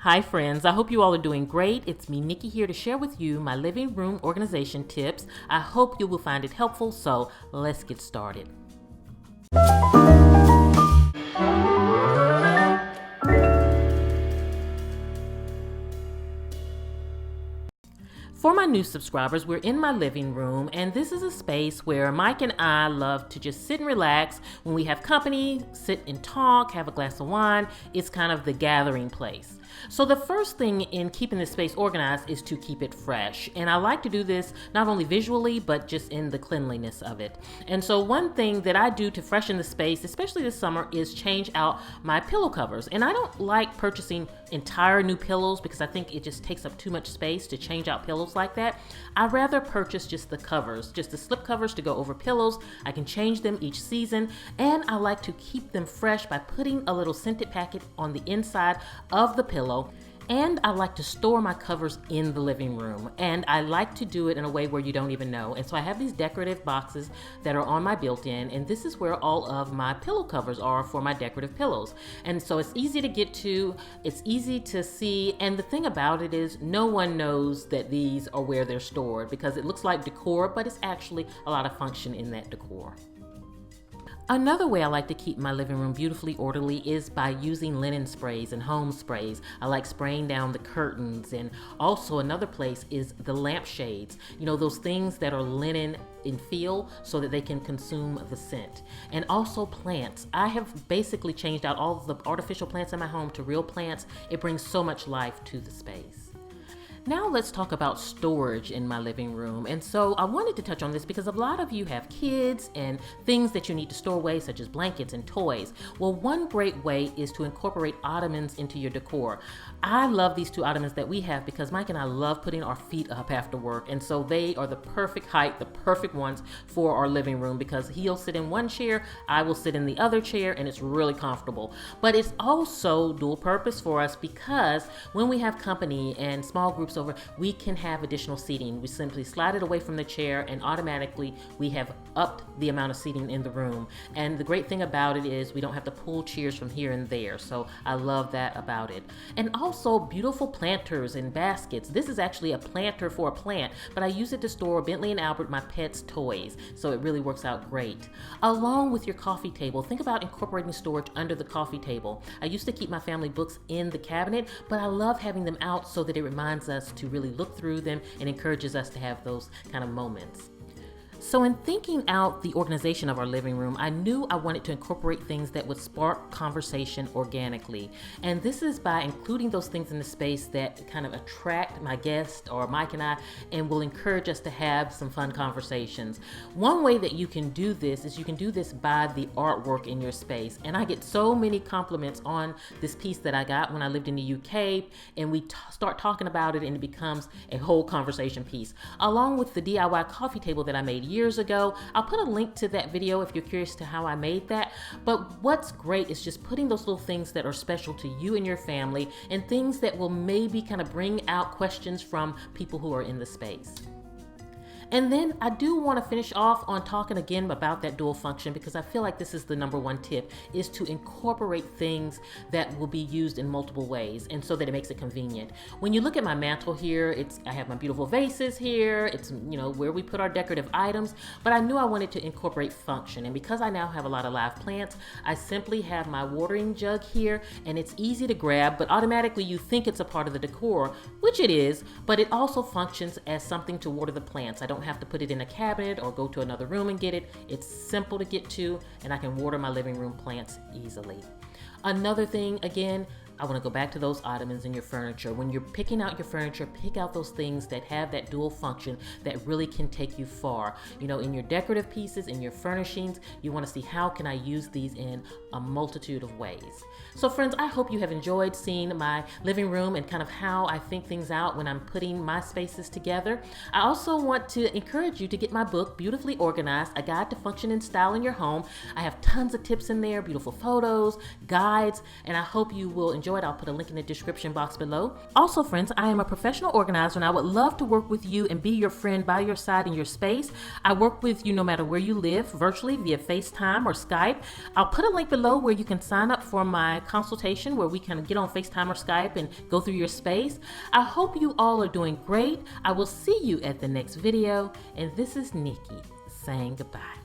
Hi friends, I hope you all are doing great. It's me, Nikki, here to share with you my living room organization tips. I hope you will find it helpful, so let's get started. For my new subscribers, we're in my living room, and this is a space where Mike and I love to just sit and relax when we have company, sit and talk, have a glass of wine. It's kind of the gathering place. So the first thing in keeping this space organized is to keep it fresh. And I like to do this not only visually, but just in the cleanliness of it. And so one thing that I do to freshen the space, especially this summer, is change out my pillow covers. And I don't like purchasing entire new pillows because I think it just takes up too much space to change out pillows like that. I'd rather purchase just the covers, just the slip covers to go over pillows. I can change them each season, and I like to keep them fresh by putting a little scented packet on the inside of the pillow. And I like to store my covers in the living room, and I like to do it in a way where you don't even know. And so I have these decorative boxes that are on my built-in, and this is where all of my pillow covers are for my decorative pillows. And so it's easy to get to, it's easy to see, and the thing about it is no one knows that these are where they're stored because it looks like decor, but it's actually a lot of function in that decor. Another way I like to keep my living room beautifully orderly is by using linen sprays and home sprays. I like spraying down the curtains, and also another place is the lampshades. You know, those things that are linen in feel so that they can consume the scent. And also plants. I have basically changed out all of the artificial plants in my home to real plants. It brings so much life to the space. Now let's talk about storage in my living room. And so I wanted to touch on this because a lot of you have kids and things that you need to store away, such as blankets and toys. Well, one great way is to incorporate ottomans into your decor. I love these two ottomans that we have because Mike and I love putting our feet up after work. And so they are the perfect height, the perfect ones for our living room because he'll sit in one chair, I will sit in the other chair, and it's really comfortable. But it's also dual purpose for us because when we have company and small groups over, we can have additional seating. We simply slide it away from the chair and automatically we have upped the amount of seating in the room. And the great thing about it is we don't have to pull chairs from here and there. So I love that about it. And also beautiful planters and baskets. This is actually a planter for a plant, but I use it to store Bentley and Albert, my pets' toys. So it really works out great. Along with your coffee table, think about incorporating storage under the coffee table. I used to keep my family books in the cabinet, but I love having them out so that it reminds us to really look through them and encourages us to have those kind of moments. So in thinking out the organization of our living room, I knew I wanted to incorporate things that would spark conversation organically. And this is by including those things in the space that kind of attract my guest or Mike and I and will encourage us to have some fun conversations. One way that you can do this is you can do this by the artwork in your space. And I get so many compliments on this piece that I got when I lived in the UK, and we start talking about it and it becomes a whole conversation piece. Along with the DIY coffee table that I made years ago. I'll put a link to that video if you're curious to how I made that. But what's great is just putting those little things that are special to you and your family and things that will maybe kind of bring out questions from people who are in the space. And then I do want to finish off on talking again about that dual function because I feel like this is the number one tip, is to incorporate things that will be used in multiple ways and so that it makes it convenient. When you look at my mantle here, I have my beautiful vases here. It's, where we put our decorative items, but I knew I wanted to incorporate function. And because I now have a lot of live plants, I simply have my watering jug here, and it's easy to grab, but automatically you think it's a part of the decor, which it is, but it also functions as something to water the plants. I don't have to put it in a cabinet or go to another room and get it. It's simple to get to, and I can water my living room plants easily. Another thing, again, I want to go back to those ottomans in your furniture. When you're picking out your furniture, pick out those things that have that dual function that really can take you far. In your decorative pieces, in your furnishings, you want to see how can I use these in a multitude of ways. So friends, I hope you have enjoyed seeing my living room and kind of how I think things out when I'm putting my spaces together. I also want to encourage you to get my book, Beautifully Organized, A Guide to Function and Style in Your Home. I have tons of tips in there, beautiful photos, guides, and I hope you will enjoy enjoyed, I'll put a link in the description box below. Also, friends, I am a professional organizer and I would love to work with you and be your friend by your side in your space. I work with you no matter where you live, virtually via FaceTime or Skype. I'll put a link below where you can sign up for my consultation where we can get on FaceTime or Skype and go through your space. I hope you all are doing great. I will see you at the next video, and this is Nikki saying goodbye.